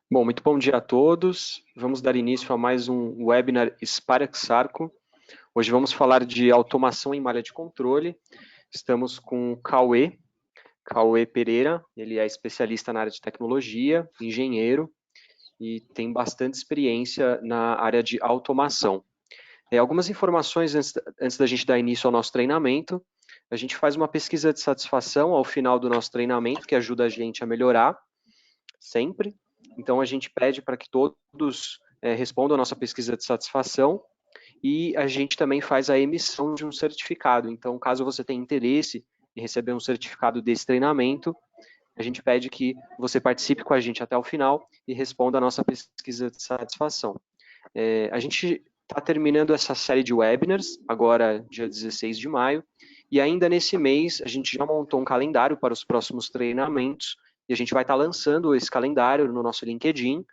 Bom, muito bom dia a todos. Vamos dar início a mais um webinar Spark Sarco. Hoje vamos falar de automação em malha de controle. Estamos com o Cauê Pereira. Ele é especialista na área de tecnologia, engenheiro e tem bastante experiência na área de automação. Algumas informações antes da gente dar início ao nosso treinamento. A gente faz uma pesquisa de satisfação ao final do nosso treinamento, que ajuda a gente a melhorar sempre. Então, a gente pede para que todos respondam a nossa pesquisa de satisfação e a gente também faz a emissão de um certificado. Então, caso você tenha interesse em receber um certificado desse treinamento, a gente pede que você participe com a gente até o final e responda a nossa pesquisa de satisfação. A gente está terminando essa série de webinars, agora dia 16 de maio, e ainda nesse mês a gente já montou um calendário para os próximos treinamentos, e a gente vai estar lançando esse calendário no nosso LinkedIn,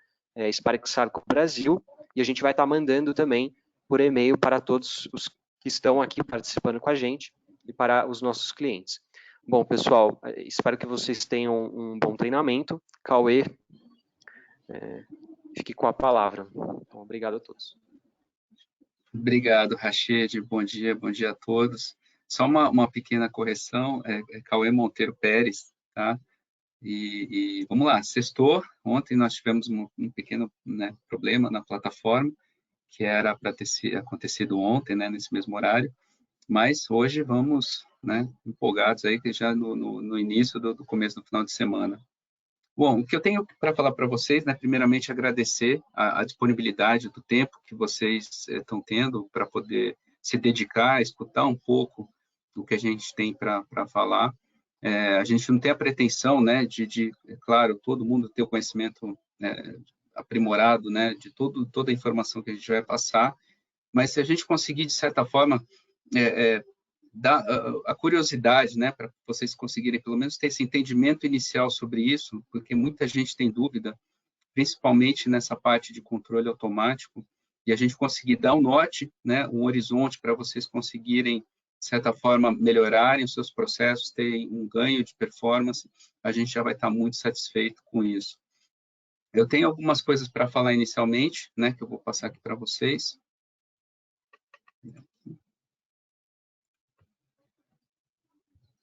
Spark Sarco Brasil, e a gente vai estar mandando também por e-mail para todos os que estão aqui participando com a gente e para os nossos clientes. Bom, pessoal, espero que vocês tenham um bom treinamento. Cauê, fique com a palavra. Então, obrigado a todos. Obrigado, Rachid. Bom dia a todos. Só uma pequena correção, é Cauê Monteiro Pérez, tá? E vamos lá, sextou. Ontem nós tivemos um pequeno, né, problema na plataforma, que era para ter acontecido ontem, né, nesse mesmo horário, mas hoje vamos, né, empolgados aí, que já no início do começo do final de semana. Bom, o que eu tenho para falar para vocês, né, primeiramente agradecer a disponibilidade do tempo que vocês estão tendo para poder se dedicar, escutar um pouco do que a gente tem para falar. A gente não tem a pretensão, né, é claro, todo mundo ter o conhecimento, né, aprimorado, né, de toda a informação que a gente vai passar, mas se a gente conseguir, de certa forma, dar a curiosidade, né, para vocês conseguirem pelo menos ter esse entendimento inicial sobre isso, porque muita gente tem dúvida, principalmente nessa parte de controle automático, e a gente conseguir dar um norte, né, um horizonte para vocês conseguirem, de certa forma, melhorarem os seus processos, terem um ganho de performance, a gente já vai estar muito satisfeito com isso. Eu tenho algumas coisas para falar inicialmente, né, que eu vou passar aqui para vocês.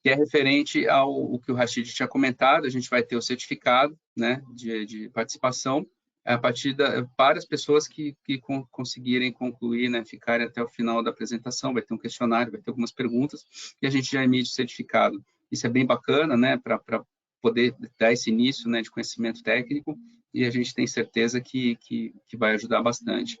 Que é referente ao que o Rachid tinha comentado, a gente vai ter o certificado, né, de participação a partir para as pessoas que conseguirem concluir, né, ficarem até o final da apresentação, vai ter um questionário, vai ter algumas perguntas, e a gente já emite o certificado. Isso é bem bacana, né, para poder dar esse início, né, de conhecimento técnico, e a gente tem certeza que vai ajudar bastante.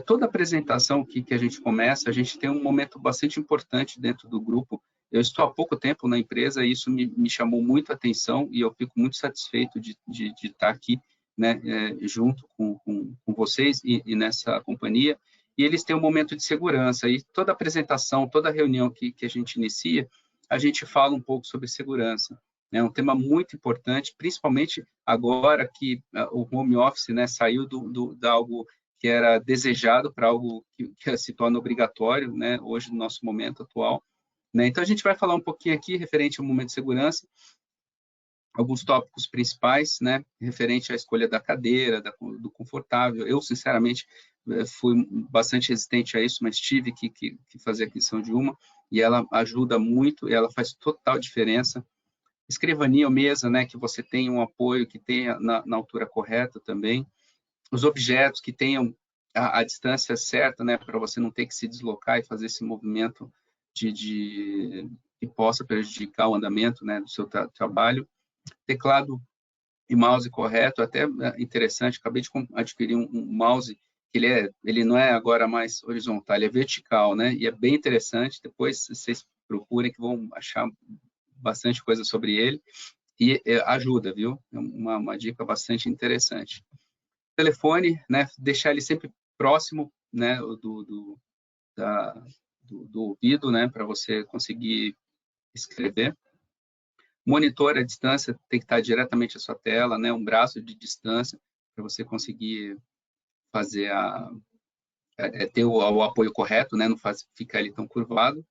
Toda apresentação que a gente começa, a gente tem um momento bastante importante dentro do grupo. Eu estou há pouco tempo na empresa e isso me chamou muito a atenção e eu fico muito satisfeito de estar aqui, né, junto com vocês e nessa companhia. E eles têm um momento de segurança e toda apresentação, toda reunião que a gente inicia, a gente fala um pouco sobre segurança. É um tema muito importante, principalmente agora que o home office, né, saiu de algo que era desejado para algo que se torna obrigatório, né, hoje no nosso momento atual. Né? Então, a gente vai falar um pouquinho aqui referente ao momento de segurança, alguns tópicos principais, né, referente à escolha da cadeira, do confortável. Eu, sinceramente, fui bastante resistente a isso, mas tive que fazer a aquisição de uma, e ela ajuda muito, e ela faz total diferença. Escrivaninha ou mesa, né, que você tenha um apoio, que tenha na altura correta também. Os objetos que tenham a distância certa, né, para você não ter que se deslocar e fazer esse movimento que possa prejudicar o andamento, né, do seu trabalho. Teclado e mouse correto, até interessante, acabei de adquirir um mouse que ele não é agora mais horizontal, ele é vertical, né, e é bem interessante, depois vocês procurem que vão achar bastante coisa sobre ele, e ajuda, viu? É uma dica bastante interessante. Telefone, né, deixar ele sempre próximo, né, do ouvido, né, para você conseguir escrever. Monitor à distância tem que estar diretamente à sua tela, né, um braço de distância para você conseguir fazer ter o apoio correto, né, não ficar ele tão curvado.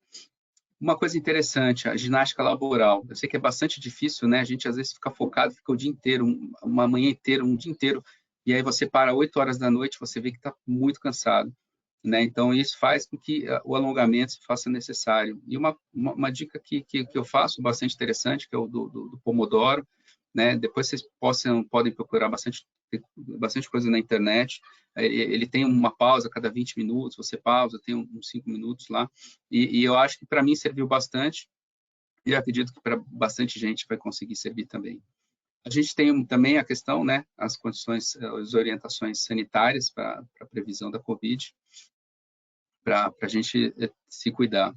Uma coisa interessante, a ginástica laboral. Eu sei que é bastante difícil, né? A gente às vezes fica focado, fica o dia inteiro, uma manhã inteira, um dia inteiro e aí você para 8 horas da noite, você vê que está muito cansado, né? Então, isso faz com que o alongamento se faça necessário. E uma dica que eu faço, bastante interessante, que é o do Pomodoro, né? Depois vocês podem procurar bastante coisa na internet. Ele tem uma pausa a cada 20 minutos, você pausa, tem uns 5 minutos lá. E eu acho que para mim serviu bastante, e eu acredito que para bastante gente vai conseguir servir também. A gente tem também a questão, né, as condições, as orientações sanitárias para a previsão da Covid, para a gente se cuidar.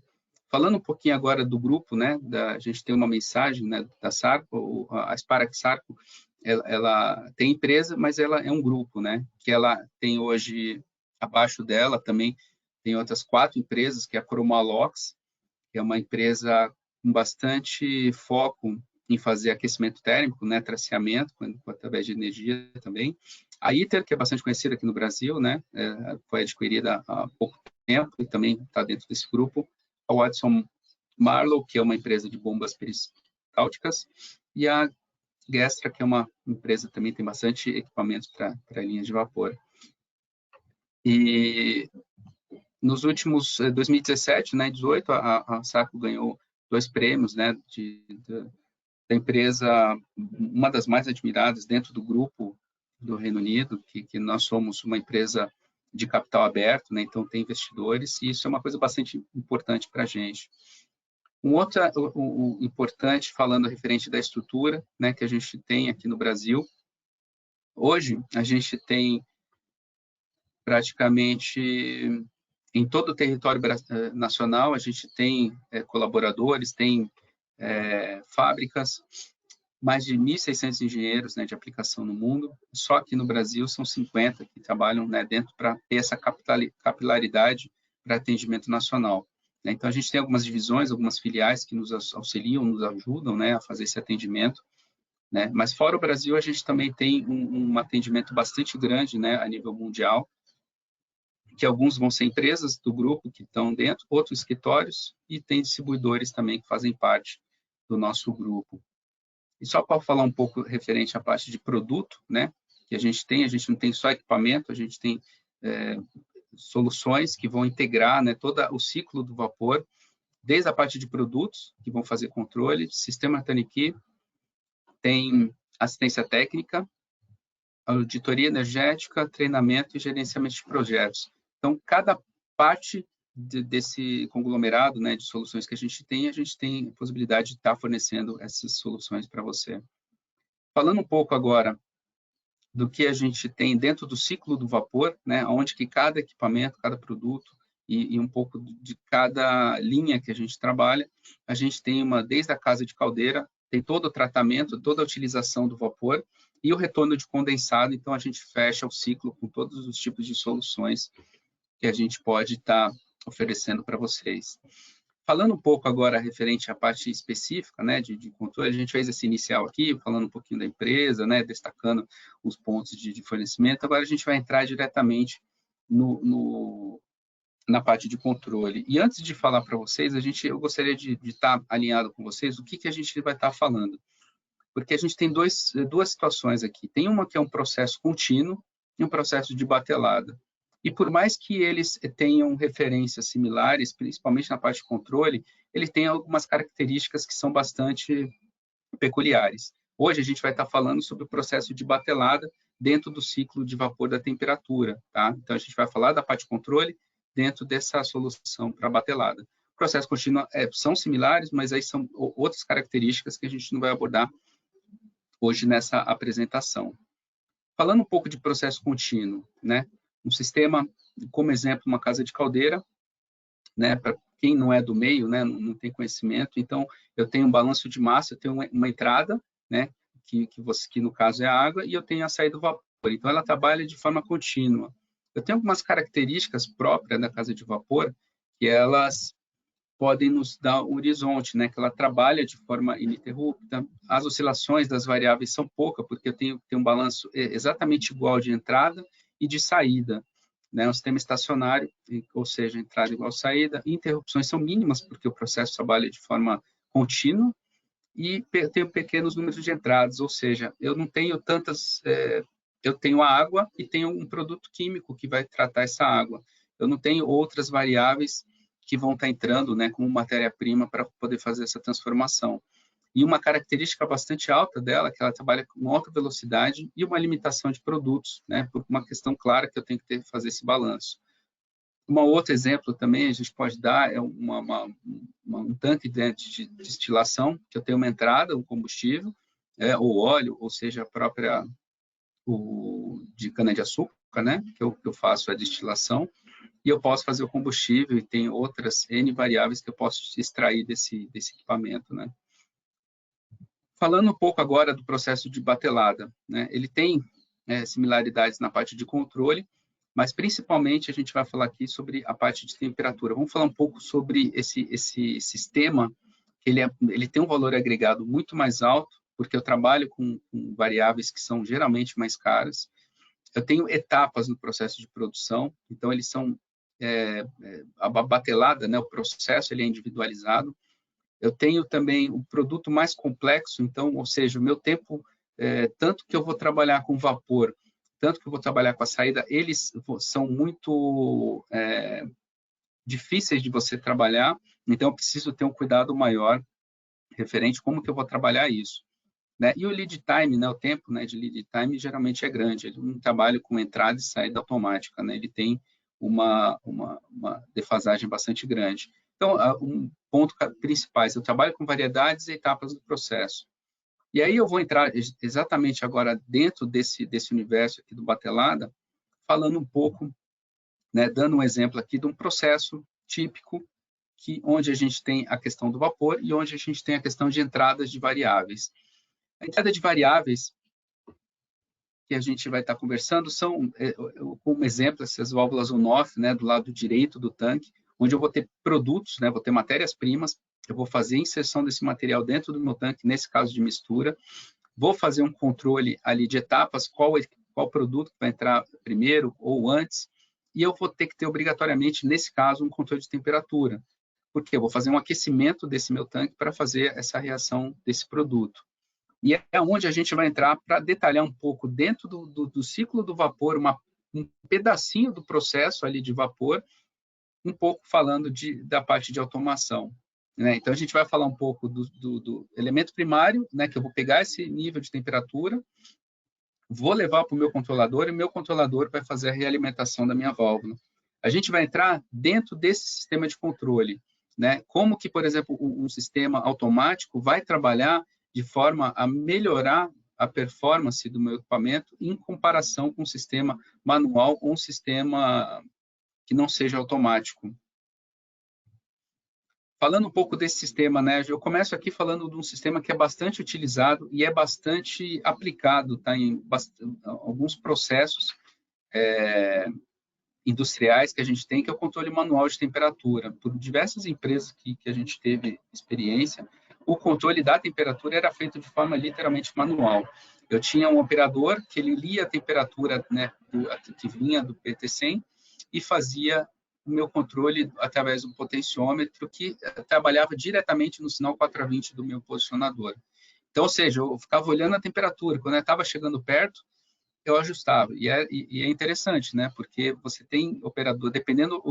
Falando um pouquinho agora do grupo, né, a gente tem uma mensagem, né, da Sarco, a Sparax Sarco, ela tem empresa, mas ela é um grupo, né, que ela tem hoje, abaixo dela também, tem outras 4 empresas, que é a Cromalox, que é uma empresa com bastante foco em fazer aquecimento térmico, né, traceamento, através de energia também. A ITER, que é bastante conhecida aqui no Brasil, né, foi adquirida há pouco tempo e também está dentro desse grupo. A Watson Marlow, que é uma empresa de bombas peristálticas, e a Gestra, que é uma empresa que também tem bastante equipamentos para linhas de vapor. E nos últimos 2017, né, 18, a Sarco ganhou 2 prêmios, né, da empresa, uma das mais admiradas dentro do grupo do Reino Unido, que nós somos uma empresa de capital aberto, né, então tem investidores, e isso é uma coisa bastante importante para a gente. Outro importante, falando referente da estrutura, né, que a gente tem aqui no Brasil, hoje a gente tem praticamente em todo o território nacional, a gente tem colaboradores, tem fábricas, mais de 1.600 engenheiros, né, de aplicação no mundo. Só que no Brasil são 50 que trabalham, né, dentro para ter essa capilaridade para atendimento nacional. Então, a gente tem algumas divisões, algumas filiais que nos auxiliam, nos ajudam, né, a fazer esse atendimento. Né? Mas fora o Brasil, a gente também tem um atendimento bastante grande, né, a nível mundial, que alguns vão ser empresas do grupo que estão dentro, outros escritórios, e tem distribuidores também que fazem parte do nosso grupo. E só para falar um pouco referente à parte de produto, né, que a gente não tem só equipamento, a gente tem soluções que vão integrar, né, todo o ciclo do vapor, desde a parte de produtos, que vão fazer controle, sistema Taniki, tem assistência técnica, auditoria energética, treinamento e gerenciamento de projetos. Então, cada parte desse conglomerado, né, de soluções que a gente tem a possibilidade de estar fornecendo essas soluções para você. Falando um pouco agora do que a gente tem dentro do ciclo do vapor, né, onde que cada equipamento, cada produto e um pouco de cada linha que a gente trabalha, a gente tem desde a casa de caldeira, tem todo o tratamento, toda a utilização do vapor e o retorno de condensado, então a gente fecha o ciclo com todos os tipos de soluções que a gente pode estar oferecendo para vocês. Falando um pouco agora referente à parte específica, né, de controle, a gente fez esse inicial aqui, falando um pouquinho da empresa, né, destacando os pontos de fornecimento. Agora a gente vai entrar diretamente na parte de controle. E antes de falar para vocês, eu gostaria de estar alinhado com vocês o que a gente vai estar falando. Porque a gente tem duas situações aqui. Tem uma que é um processo contínuo e um processo de batelada. E por mais que eles tenham referências similares, principalmente na parte de controle, ele tem algumas características que são bastante peculiares. Hoje a gente vai estar falando sobre o processo de batelada dentro do ciclo de vapor da temperatura. Tá? Então, a gente vai falar da parte de controle dentro dessa solução para batelada. O processo contínuo são similares, mas aí são outras características que a gente não vai abordar hoje nessa apresentação. Falando um pouco de processo contínuo, né? Um sistema, como exemplo, uma casa de caldeira, né? Para quem não é do meio, né? Não tem conhecimento, então eu tenho um balanço de massa, eu tenho uma entrada, né? Que no caso é a água, e eu tenho a saída do vapor. Então ela trabalha de forma contínua. Eu tenho algumas características próprias da casa de vapor que elas podem nos dar um horizonte, né? Que ela trabalha de forma ininterrupta. As oscilações das variáveis são poucas, porque eu tenho um balanço exatamente igual de entrada e de saída, né? Um sistema estacionário, ou seja, entrada igual saída. Interrupções são mínimas, porque o processo trabalha de forma contínua, e tenho pequenos números de entradas, ou seja, eu não tenho tantas eu tenho a água e tenho um produto químico que vai tratar essa água. Eu não tenho outras variáveis que vão estar entrando, né, como matéria-prima para poder fazer essa transformação. E uma característica bastante alta dela é que ela trabalha com alta velocidade e uma limitação de produtos, né, por uma questão clara que eu tenho que fazer esse balanço. Um outro exemplo também a gente pode dar é um tanque de destilação, que eu tenho uma entrada, um combustível, ou óleo, ou seja, a própria de cana-de-açúcar, né, que eu faço a destilação, e eu posso fazer o combustível e tem outras N variáveis que eu posso extrair desse equipamento, né. Falando um pouco agora do processo de batelada, né, ele tem similaridades na parte de controle, mas principalmente a gente vai falar aqui sobre a parte de temperatura. Vamos falar um pouco sobre esse sistema, que ele tem um valor agregado muito mais alto, porque eu trabalho com variáveis que são geralmente mais caras. Eu tenho etapas no processo de produção, então eles são a batelada, né, o processo ele é individualizado. Eu tenho também um produto mais complexo, então, ou seja, o meu tempo, tanto que eu vou trabalhar com vapor, tanto que eu vou trabalhar com a saída, eles são muito difíceis de você trabalhar, então eu preciso ter um cuidado maior referente como que eu vou trabalhar isso. Né? E o lead time, né, o tempo, né, de lead time geralmente é grande, ele não trabalha com entrada e saída automática, né? Ele tem uma defasagem bastante grande. Então, um ponto principais, eu trabalho com variedades e etapas do processo. E aí eu vou entrar exatamente agora dentro desse universo aqui do batelada, falando um pouco, né, dando um exemplo aqui de um processo típico onde a gente tem a questão do vapor e onde a gente tem a questão de entradas de variáveis. A entrada de variáveis que a gente vai estar conversando são, como exemplo, essas válvulas on-off, né, do lado direito do tanque, onde eu vou ter produtos, né, vou ter matérias-primas, eu vou fazer a inserção desse material dentro do meu tanque, nesse caso de mistura, vou fazer um controle ali de etapas, qual produto vai entrar primeiro ou antes, e eu vou ter que ter obrigatoriamente, nesse caso, um controle de temperatura, porque eu vou fazer um aquecimento desse meu tanque para fazer essa reação desse produto. E é onde a gente vai entrar para detalhar um pouco dentro do ciclo do vapor, um pedacinho do processo ali de vapor, um pouco falando da parte de automação. Né? Então, a gente vai falar um pouco do elemento primário, né, que eu vou pegar esse nível de temperatura, vou levar para o meu controlador e o meu controlador vai fazer a realimentação da minha válvula. A gente vai entrar dentro desse sistema de controle. Né? Como que, por exemplo, um sistema automático vai trabalhar de forma a melhorar a performance do meu equipamento em comparação com um sistema manual ou um sistema que não seja automático. Falando um pouco desse sistema, né, eu começo aqui falando de um sistema que é bastante utilizado e é bastante aplicado, tá, em alguns processos industriais que a gente tem, que é o controle manual de temperatura. Por diversas empresas que a gente teve experiência, o controle da temperatura era feito de forma literalmente manual. Eu tinha um operador que ele lia a temperatura, né, que vinha do PT100 e fazia o meu controle através do potenciômetro que trabalhava diretamente no sinal 420 do meu posicionador. Então, ou seja, eu ficava olhando a temperatura. Quando eu estava chegando perto, eu ajustava. E é interessante, né? Porque você tem operador, dependendo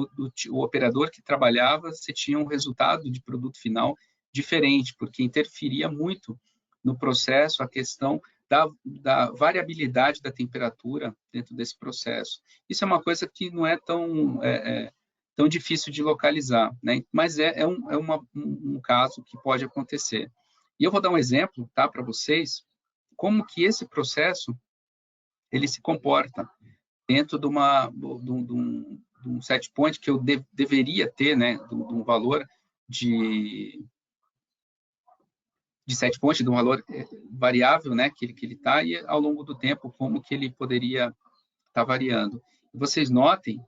o operador que trabalhava, você tinha um resultado de produto final diferente, porque interferia muito no processo a questão da variabilidade da temperatura dentro desse processo. Isso é uma coisa que não é tão difícil de localizar, né? Mas é um caso que pode acontecer. E eu vou dar um exemplo, tá, para vocês, como que esse processo ele se comporta dentro de um set point que eu deveria ter, né, de um valor de set point, de um valor variável, né, que ele está, e ao longo do tempo, como que ele poderia estar variando. E vocês notem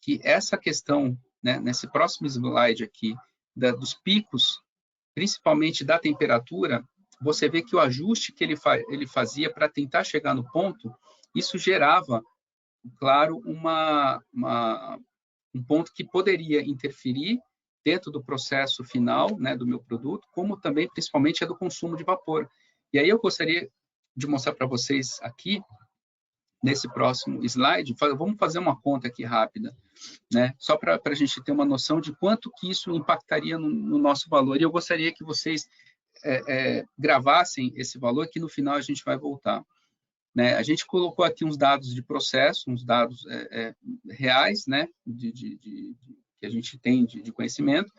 que essa questão, né, nesse próximo slide aqui, dos picos, principalmente da temperatura, você vê que o ajuste que ele fazia para tentar chegar no ponto, isso gerava, claro, um ponto que poderia interferir dentro do processo final, né, do meu produto, como também, principalmente, é do consumo de vapor. E aí eu gostaria de mostrar para vocês aqui nesse próximo slide, vamos fazer uma conta aqui rápida, né? Só para a gente ter uma noção de quanto que isso impactaria no nosso valor. E eu gostaria que vocês gravassem esse valor, que no final a gente vai voltar. Né? A gente colocou aqui uns dados de processo, uns dados reais, né? Que a gente tem de conhecimento.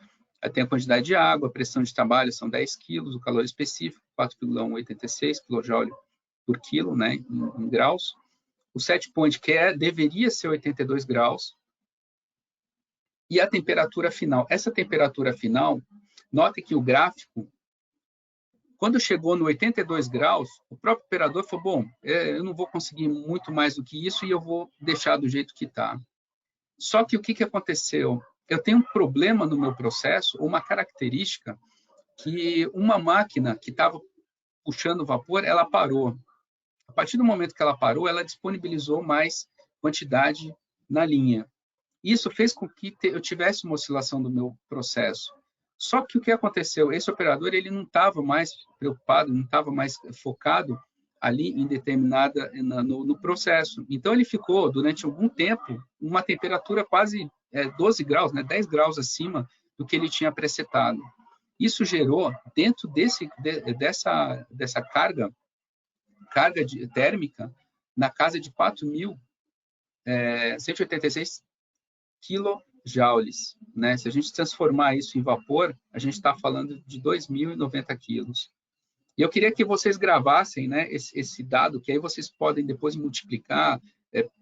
Tem a quantidade de água, a pressão de trabalho são 10 quilos, o calor específico, 4,186 kJ por quilo, né? Em graus. O set point, que deveria ser 82 graus. E a temperatura final. Essa temperatura final, note que o gráfico, quando chegou no 82 graus, o próprio operador falou, bom, eu não vou conseguir muito mais do que isso e eu vou deixar do jeito que está. Só que o que aconteceu? Eu tenho um problema no meu processo, uma característica, que uma máquina que estava puxando vapor, ela parou. A partir do momento que ela parou, ela disponibilizou mais quantidade na linha. Isso fez com que eu tivesse uma oscilação do meu processo. Só que o que aconteceu? Esse operador ele não estava mais preocupado, não estava mais focado ali em determinada no processo. Então ele ficou durante algum tempo uma temperatura quase 12 graus, né, 10 graus acima do que ele tinha presetado. Isso gerou dentro dessa carga térmica na casa de 4.186 quilojoules, né? Se a gente transformar isso em vapor, a gente está falando de 2.090 quilos. E eu queria que vocês gravassem, né, esse dado, que aí vocês podem depois multiplicar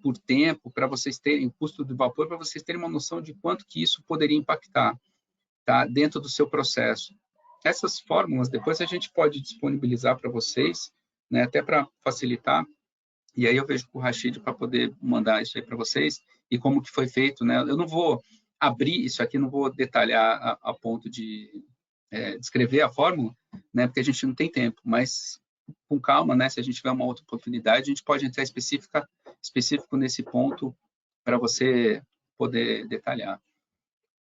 por tempo, para vocês terem o custo do vapor, para vocês terem uma noção de quanto que isso poderia impactar, tá, dentro do seu processo. Essas fórmulas, depois a gente pode disponibilizar para vocês, né, até para facilitar. E aí eu vejo com o Rashid para poder mandar isso aí para vocês e como que foi feito, né? Eu não vou abrir isso aqui, não vou detalhar a ponto de descrever a fórmula, né? Porque a gente não tem tempo, mas com calma, né? Se a gente tiver uma outra oportunidade, a gente pode entrar específico nesse ponto para você poder detalhar.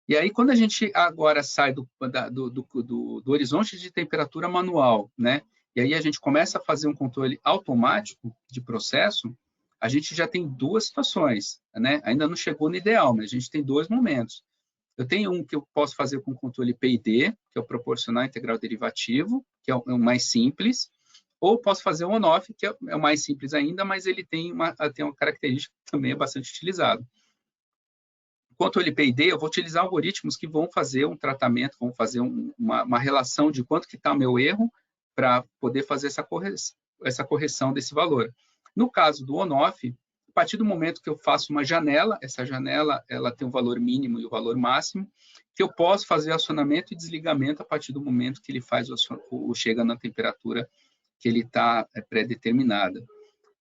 E aí, quando a gente agora sai do horizonte de temperatura manual, né? E aí a gente começa a fazer um controle automático de processo, a gente já tem duas situações, né? Ainda não chegou no ideal, mas a gente tem dois momentos. Eu tenho um que eu posso fazer com controle PID, que é o proporcional integral derivativo, que é o mais simples, ou posso fazer o on-off, que é o mais simples ainda, mas ele tem uma característica que também é bastante utilizado. Controle PID, eu vou utilizar algoritmos que vão fazer um tratamento, vão fazer uma relação de quanto que está o meu erro, para poder fazer essa correção desse valor. No caso do on-off, a partir do momento que eu faço uma janela, essa janela ela tem o valor mínimo e o valor máximo, que eu posso fazer acionamento e desligamento a partir do momento que ele chega na temperatura que ele está pré-determinada.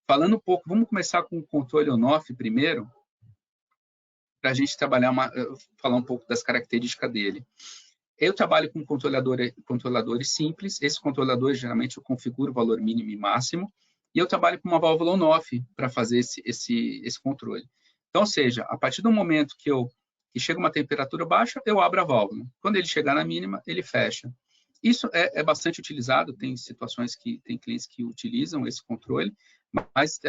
Falando um pouco, vamos começar com o controle on-off primeiro, para a gente falar um pouco das características dele. Eu trabalho com controladores simples. Esses controladores, geralmente, eu configuro o valor mínimo e máximo. E eu trabalho com uma válvula on-off para fazer esse controle. Então, ou seja, a partir do momento que chega uma temperatura baixa, eu abro a válvula. Quando ele chegar na mínima, ele fecha. Isso é bastante utilizado. Tem situações que tem clientes que utilizam esse controle, mas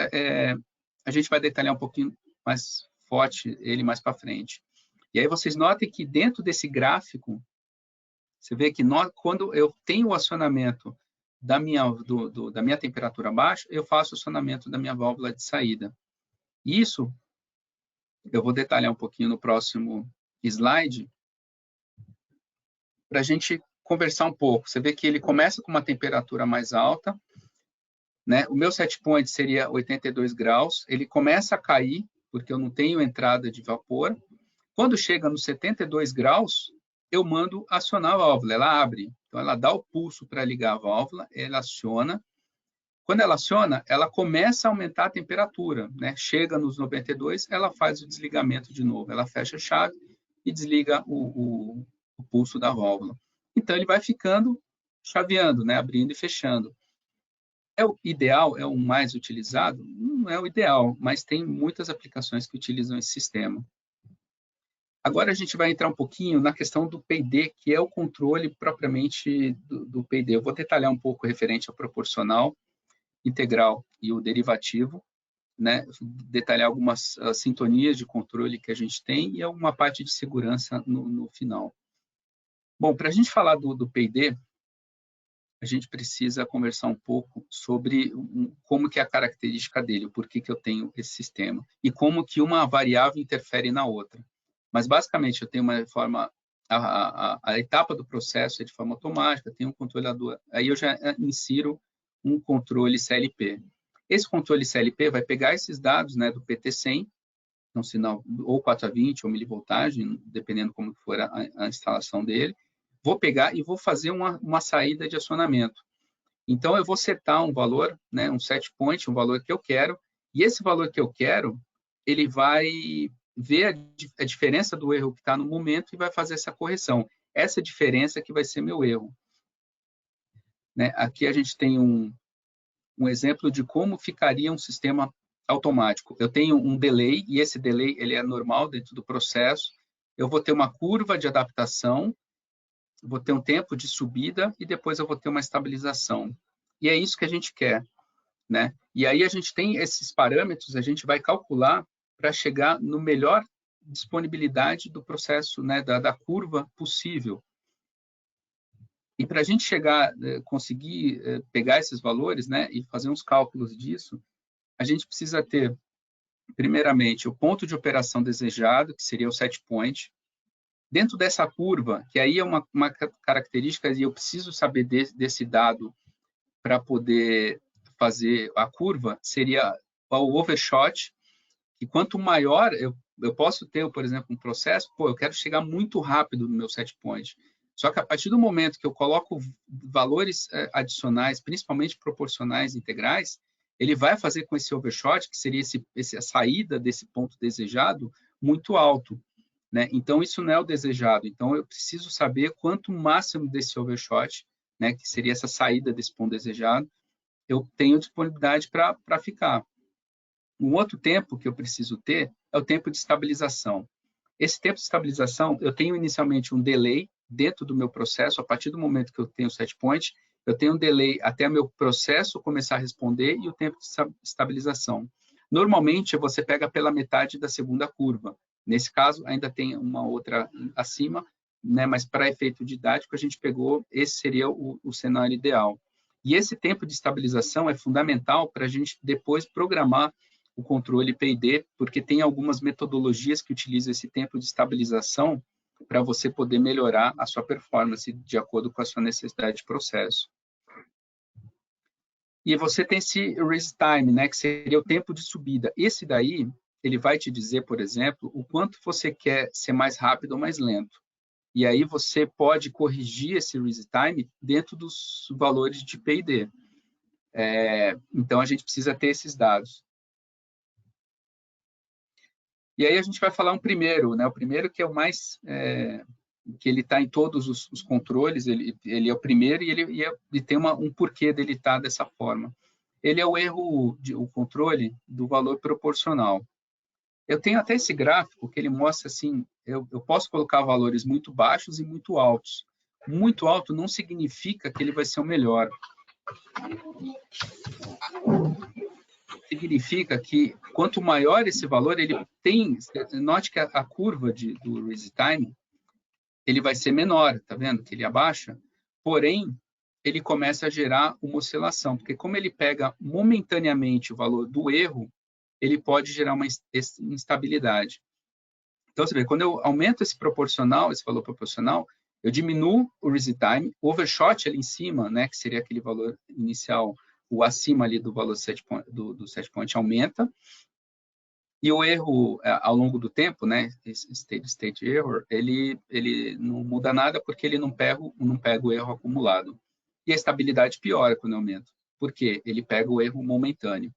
a gente vai detalhar um pouquinho mais forte ele mais para frente. E aí vocês notem que dentro desse gráfico, você vê que quando eu tenho o acionamento da minha temperatura baixa, eu faço o acionamento da minha válvula de saída. Isso eu vou detalhar um pouquinho no próximo slide, para a gente conversar um pouco. Você vê que ele começa com uma temperatura mais alta, né? O meu set point seria 82 graus, ele começa a cair, porque eu não tenho entrada de vapor. Quando chega nos 72 graus, eu mando acionar a válvula, ela abre. Então, ela dá o pulso para ligar a válvula, ela aciona. Quando ela aciona, ela começa a aumentar a temperatura, né? Chega nos 92, ela faz o desligamento de novo. Ela fecha a chave e desliga o pulso da válvula. Então, ele vai ficando chaveando, né? Abrindo e fechando. É o ideal? É o mais utilizado? Não é o ideal, mas tem muitas aplicações que utilizam esse sistema. Agora a gente vai entrar um pouquinho na questão do PID, que é o controle propriamente do PID. Eu vou detalhar um pouco referente ao proporcional, integral e o derivativo. né, detalhar algumas sintonias de controle que a gente tem e alguma parte de segurança no final. Bom, para a gente falar do P&D, a gente precisa conversar um pouco sobre como que é a característica dele, o porquê que eu tenho esse sistema e como que uma variável interfere na outra. Mas, basicamente, eu tenho uma forma... A etapa do processo é de forma automática, tem um controlador, aí eu já insiro um controle CLP. Esse controle CLP vai pegar esses dados, né, do PT100, um sinal ou 420 ou milivoltagem, dependendo como for a instalação dele, vou pegar e vou fazer uma saída de acionamento. Então, eu vou setar um valor, né, um set point, um valor que eu quero, e esse valor que eu quero, ele vai ver a diferença do erro que está no momento e vai fazer essa correção. Essa diferença que vai ser meu erro. Né? Aqui a gente tem um exemplo de como ficaria um sistema automático. Eu tenho um delay, e esse delay ele é normal dentro do processo. Eu vou ter uma curva de adaptação, vou ter um tempo de subida e depois eu vou ter uma estabilização. E é isso que a gente quer. Né? E aí a gente tem esses parâmetros, a gente vai calcular para chegar no melhor disponibilidade do processo, né, da curva possível. E para a gente chegar, conseguir pegar esses valores, né, e fazer uns cálculos disso, a gente precisa ter, primeiramente, o ponto de operação desejado, que seria o set point. Dentro dessa curva, que aí é uma característica, e eu preciso saber desse dado para poder fazer a curva, seria o overshot, que quanto maior, eu posso ter, por exemplo, um processo, eu quero chegar muito rápido no meu set point. Só que a partir do momento que eu coloco valores adicionais, principalmente proporcionais integrais, ele vai fazer com esse overshot, que seria a saída desse ponto desejado, muito alto. Né? Então, isso não é o desejado. Então, eu preciso saber quanto máximo desse overshot, né, que seria essa saída desse ponto desejado, eu tenho disponibilidade para ficar. Um outro tempo que eu preciso ter é o tempo de estabilização. Esse tempo de estabilização, eu tenho inicialmente um delay dentro do meu processo, a partir do momento que eu tenho o set point, eu tenho um delay até meu processo começar a responder e o tempo de estabilização. Normalmente, você pega pela metade da segunda curva. Nesse caso, ainda tem uma outra acima, né? Mas para efeito didático, a gente pegou, esse seria o cenário ideal. E esse tempo de estabilização é fundamental para a gente depois programar o controle P&D, porque tem algumas metodologias que utilizam esse tempo de estabilização para você poder melhorar a sua performance de acordo com a sua necessidade de processo. E você tem esse raise time, né, que seria o tempo de subida. Esse daí, ele vai te dizer, por exemplo, o quanto você quer ser mais rápido ou mais lento. E aí você pode corrigir esse raise time dentro dos valores de P&D. Então, a gente precisa ter esses dados. E aí a gente vai falar um primeiro, né? O primeiro que é o mais... que ele está em todos os controles, ele é o primeiro e ele tem um porquê dele estar dessa forma. Ele é o erro, o controle do valor proporcional. Eu tenho até esse gráfico que ele mostra assim, eu posso colocar valores muito baixos e muito altos. Muito alto não significa que ele vai ser o melhor. Significa que quanto maior esse valor, ele tem... Note que a curva do raise time, ele vai ser menor, tá vendo? Que ele abaixa. Porém, ele começa a gerar uma oscilação, porque como ele pega momentaneamente o valor do erro, ele pode gerar uma instabilidade. Então, você vê, quando eu aumento esse valor proporcional, eu diminuo o raise time, o overshot ali em cima, né, que seria aquele valor inicial, o acima ali do valor do set point aumenta, e o erro ao longo do tempo, né, state error, ele não muda nada porque ele não pega o erro acumulado. E a estabilidade piora quando eu aumento. Por quê? Ele pega o erro momentâneo.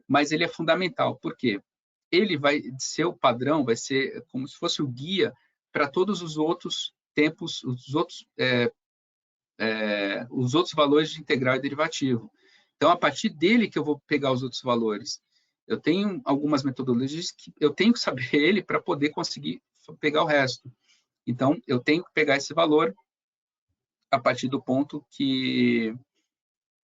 Mas ele é fundamental. Por quê? Ele vai ser o padrão, vai ser como se fosse o guia para todos os outros tempos, os outros valores de integral e derivativo. Então, a partir dele que eu vou pegar os outros valores. Eu tenho algumas metodologias que eu tenho que saber ele para poder conseguir pegar o resto. Então, eu tenho que pegar esse valor a partir do ponto que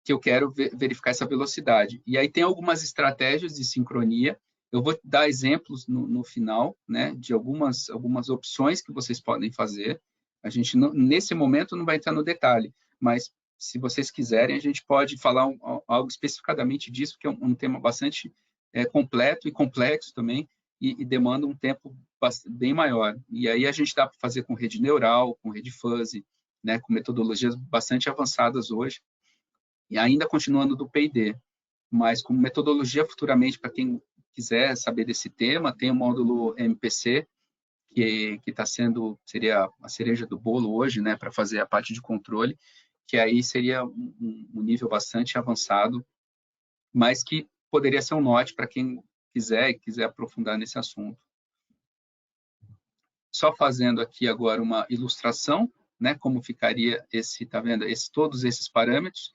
que eu quero verificar essa velocidade. E aí tem algumas estratégias de sincronia. Eu vou dar exemplos no final, né, de algumas opções que vocês podem fazer. A gente, nesse momento, não vai entrar no detalhe, mas se vocês quiserem, a gente pode falar algo especificadamente disso, que é um tema bastante completo e complexo também, e demanda um tempo bem maior. E aí a gente dá para fazer com rede neural, com rede fuzzy, né, com metodologias bastante avançadas hoje, e ainda continuando do P&D, mas com metodologia futuramente, para quem quiser saber desse tema, tem o módulo MPC, que seria a cereja do bolo hoje, né, para fazer a parte de controle, que aí seria um nível bastante avançado, mas que poderia ser um norte para quem quiser aprofundar nesse assunto. Só fazendo aqui agora uma ilustração, né, como ficaria tá vendo, todos esses parâmetros.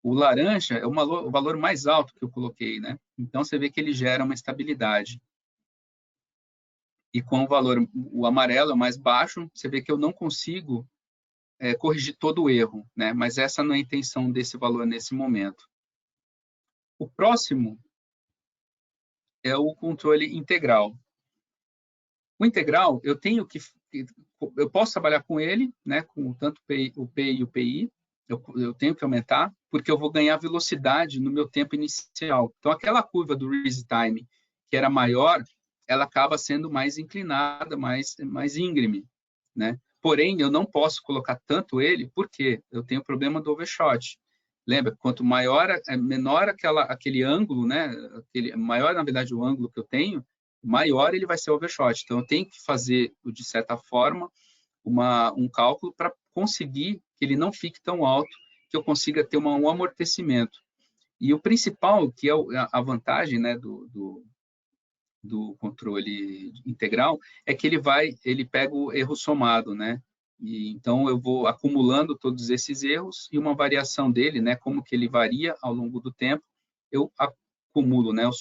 O laranja é o valor mais alto que eu coloquei, né? Então, você vê que ele gera uma estabilidade. E com o amarelo é o mais baixo, você vê que eu não consigo corrigir todo o erro, né? Mas essa não é a intenção desse valor nesse momento. O próximo é o controle integral. O integral, eu posso trabalhar com ele, né? Com tanto o P e o PI, eu tenho que aumentar, porque eu vou ganhar velocidade no meu tempo inicial. Então, aquela curva do Reese Time, que era maior, ela acaba sendo mais inclinada, mais íngreme, né? Porém, eu não posso colocar tanto ele, porque eu tenho o problema do overshot. Lembra? Quanto menor aquele ângulo, né? Maior, na verdade, o ângulo que eu tenho, maior ele vai ser o overshot. Então, eu tenho que fazer, de certa forma, um cálculo para conseguir que ele não fique tão alto, que eu consiga ter um amortecimento. E o principal, que é a vantagem, né, do controle integral, é que ele pega o erro somado, né? E, então, eu vou acumulando todos esses erros e uma variação dele, né, como que ele varia ao longo do tempo, eu acumulo, né, eu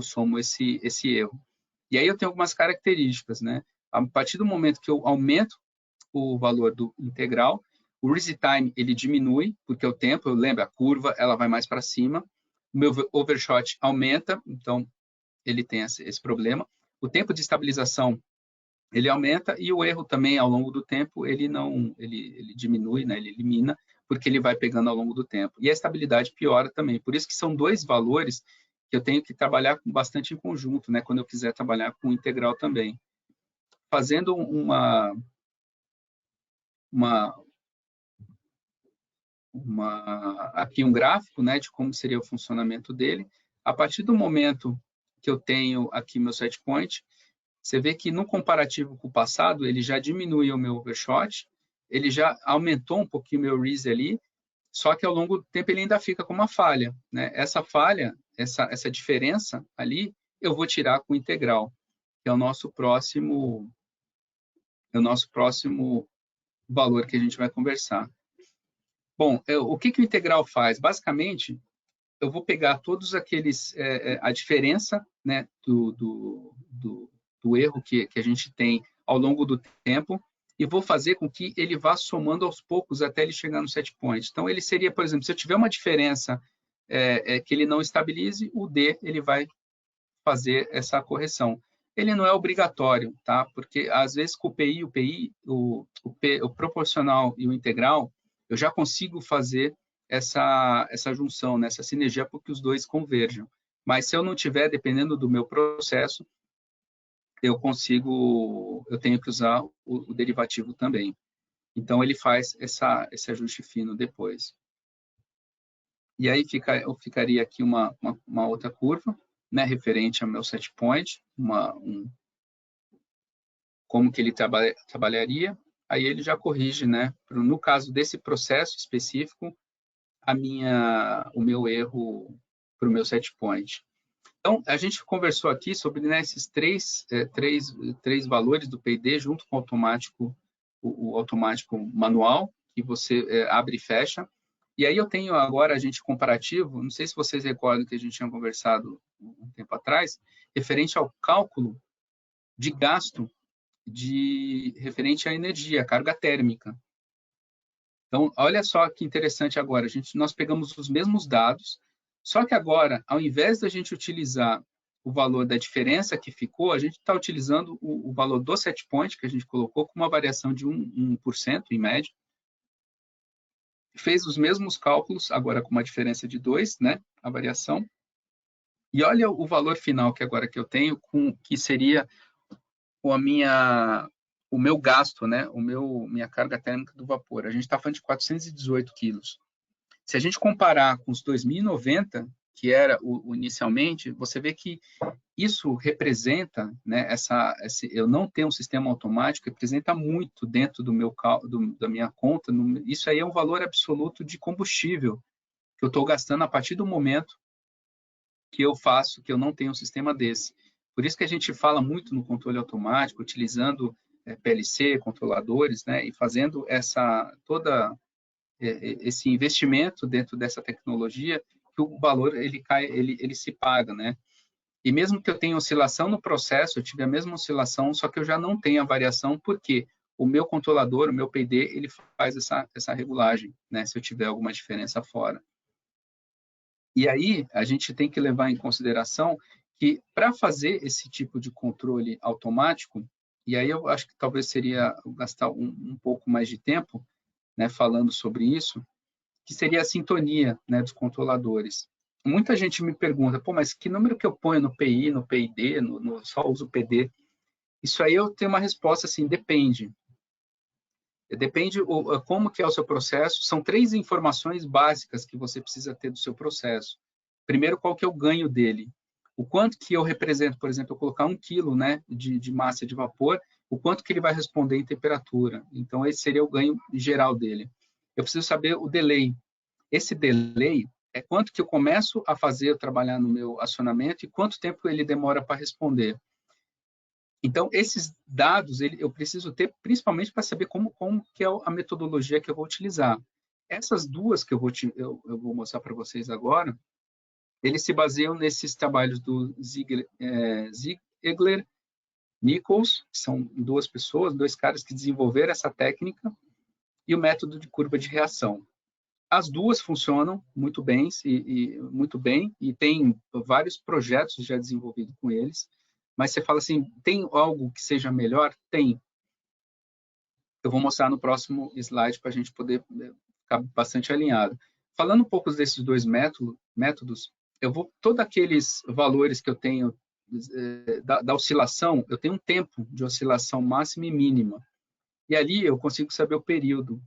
somo esse erro. E aí eu tenho algumas características, né? A partir do momento que eu aumento o valor do integral, o Reese Time ele diminui, porque o tempo, eu lembro, a curva ela vai mais para cima, o meu overshot aumenta, então ele tem esse problema. O tempo de estabilização ele aumenta e o erro também ao longo do tempo ele diminui, né? Ele elimina, porque ele vai pegando ao longo do tempo. E a estabilidade piora também. Por isso que são dois valores que eu tenho que trabalhar bastante em conjunto, né? Quando eu quiser trabalhar com integral também. Fazendo aqui um gráfico, né, de como seria o funcionamento dele. A partir do momento que eu tenho aqui meu set point, você vê que no comparativo com o passado, ele já diminuiu o meu overshot, ele já aumentou um pouquinho o meu Reese ali, só que ao longo do tempo ele ainda fica com uma falha, né? Essa falha, essa diferença ali, eu vou tirar com o integral, que é o nosso próximo valor que a gente vai conversar. Bom, o que o integral faz? Basicamente, eu vou pegar todos aqueles, a diferença, né, do erro que a gente tem ao longo do tempo e vou fazer com que ele vá somando aos poucos até ele chegar no set point. Então, ele seria, por exemplo, se eu tiver uma diferença que ele não estabilize, o D ele vai fazer essa correção. Ele não é obrigatório, tá? Porque às vezes com o PI, o proporcional e o integral, eu já consigo fazer essa junção, né? Essa sinergia para que os dois converjam. Mas se eu não tiver, dependendo do meu processo, eu tenho que usar o derivativo também. Então ele faz esse ajuste fino depois. E aí eu ficaria aqui uma outra curva, né, referente ao meu set point, como que ele trabalharia. Aí ele já corrige, né, no caso desse processo específico, o meu erro para o meu set point. Então, a gente conversou aqui sobre, né, esses três valores do P&D junto com o automático manual, que você abre e fecha. E aí eu tenho agora a gente comparativo, não sei se vocês recordam que a gente tinha conversado um tempo atrás, referente ao cálculo de gasto referente à energia, à carga térmica. Então, olha só que interessante agora, nós pegamos os mesmos dados, só que agora, ao invés da gente utilizar o valor da diferença que ficou, a gente está utilizando o valor do set point, que a gente colocou, com uma variação de 1% em média. Fez os mesmos cálculos, agora com uma diferença de 2, né, a variação. E olha o valor final que agora que eu tenho, que seria o meu gasto, né, minha carga térmica do vapor. A gente está falando de 418 quilos. Se a gente comparar com os 2090, que era inicialmente, você vê que isso representa, né, eu não ter um sistema automático, representa muito dentro da minha conta. Isso aí é um valor absoluto de combustível que eu estou gastando a partir do momento que eu não tenho um sistema desse. Por isso que a gente fala muito no controle automático, utilizando PLC, controladores, né, e fazendo esse investimento dentro dessa tecnologia, que o valor ele se paga, né? E mesmo que eu tenha oscilação no processo, eu tive a mesma oscilação, só que eu já não tenho a variação, porque o meu controlador, o meu PD, ele faz essa regulagem, né, se eu tiver alguma diferença fora. E aí, a gente tem que levar em consideração que, para fazer esse tipo de controle automático, e aí eu acho que talvez seria gastar um pouco mais de tempo, né, falando sobre isso, que seria a sintonia, né, dos controladores. Muita gente me pergunta, pô, mas que número que eu ponho no PI, no PID, só uso PD? Isso aí eu tenho uma resposta assim, depende. Depende como que é o seu processo. São 3 informações básicas que você precisa ter do seu processo. Primeiro, qual que é o ganho dele? O quanto que eu represento, por exemplo, eu colocar 1 quilo, né, de massa de vapor, o quanto que ele vai responder em temperatura. Então, esse seria o ganho geral dele. Eu preciso saber o delay. Esse delay é quanto que eu começo a trabalhar no meu acionamento e quanto tempo ele demora para responder. Então, esses dados eu preciso ter principalmente para saber como que é a metodologia que eu vou utilizar. Essas duas que eu vou mostrar para vocês agora, eles se baseiam nesses trabalhos do Ziegler, Nichols, que são 2 pessoas, 2 caras que desenvolveram essa técnica, e o método de curva de reação. As duas funcionam muito bem, e tem vários projetos já desenvolvidos com eles. Mas você fala assim, tem algo que seja melhor? Tem. Eu vou mostrar no próximo slide para a gente poder ficar bastante alinhado. Falando um pouco desses 2 métodos, todos aqueles valores que eu tenho da oscilação, eu tenho um tempo de oscilação máxima e mínima. E ali eu consigo saber o período.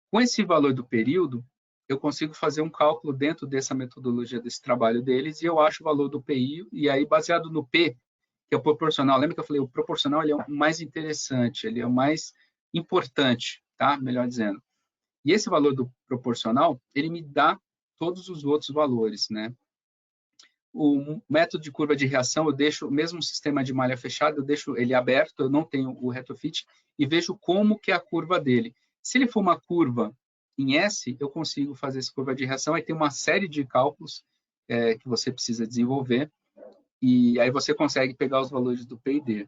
Com esse valor do período, eu consigo fazer um cálculo dentro dessa metodologia, desse trabalho deles, e eu acho o valor do PI, e aí baseado no P, que é o proporcional. Lembra que eu falei, o proporcional ele é o mais interessante, ele é o mais importante, tá? Melhor dizendo. E esse valor do proporcional, ele me dá todos os outros valores, né? O método de curva de reação, eu deixo o mesmo sistema de malha fechada, eu deixo ele aberto, eu não tenho o retrofit, e vejo como que é a curva dele. Se ele for uma curva em S, eu consigo fazer essa curva de reação, aí tem uma série de cálculos que você precisa desenvolver, e aí você consegue pegar os valores do PID.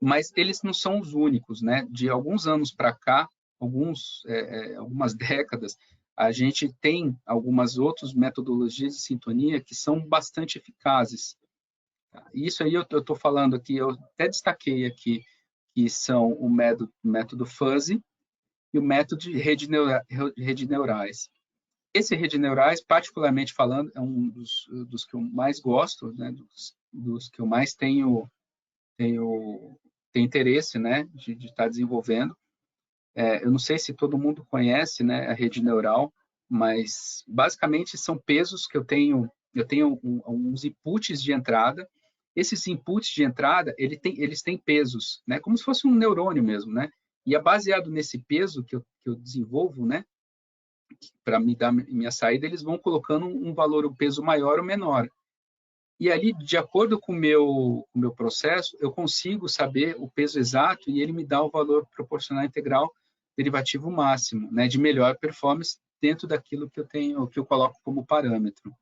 Mas eles não são os únicos, né? De alguns anos para cá, algumas décadas, a gente tem algumas outras metodologias de sintonia que são bastante eficazes. Isso aí eu estou falando aqui, eu até destaquei aqui, que são o método fuzzy e o método de rede neurais. Esse rede neurais, particularmente falando, é um dos que eu mais gosto, né? dos que eu mais tenho interesse, né? de estar desenvolvendo. Eu não sei se todo mundo conhece, né, a rede neural, mas basicamente são pesos que eu tenho uns inputs de entrada. Esses inputs de entrada, eles têm pesos, né, como se fosse um neurônio mesmo, né? E é baseado nesse peso que eu desenvolvo, né, para me dar minha saída, eles vão colocando um valor, um peso maior ou menor. E ali, de acordo com o meu processo, eu consigo saber o peso exato e ele me dá o valor proporcional integral derivativo máximo, né, de melhor performance dentro daquilo que eu coloco como parâmetro.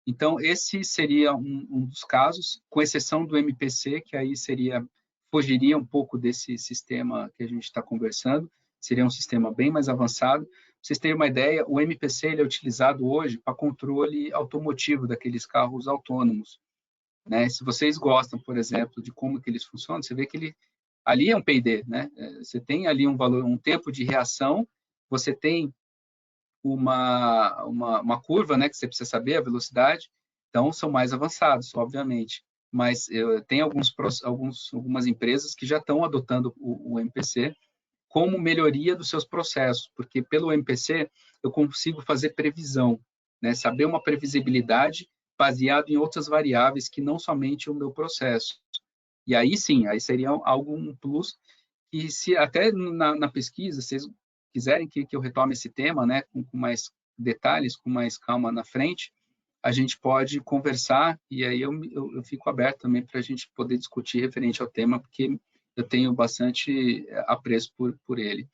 Então, esse seria um dos casos, com exceção do MPC, que aí fugiria um pouco desse sistema que a gente está conversando, seria um sistema bem mais avançado. Pra vocês terem uma ideia, o MPC ele é utilizado hoje para controle automotivo daqueles carros autônomos, né? Se vocês gostam, por exemplo, de como que eles funcionam, você vê que ele ali é um P&D, né? Você tem ali um valor, um tempo de reação, você tem uma curva, né, que você precisa saber a velocidade, então são mais avançados, obviamente. Mas tem algumas empresas que já estão adotando o MPC como melhoria dos seus processos, porque pelo MPC eu consigo fazer previsão, né, saber uma previsibilidade baseado em outras variáveis que não somente o meu processo. E aí sim, aí seria algo um plus que se até na pesquisa vocês quiserem que eu retome esse tema, né, com mais detalhes, com mais calma na frente, a gente pode conversar e aí eu fico aberto também para a gente poder discutir referente ao tema, porque eu tenho bastante apreço por ele.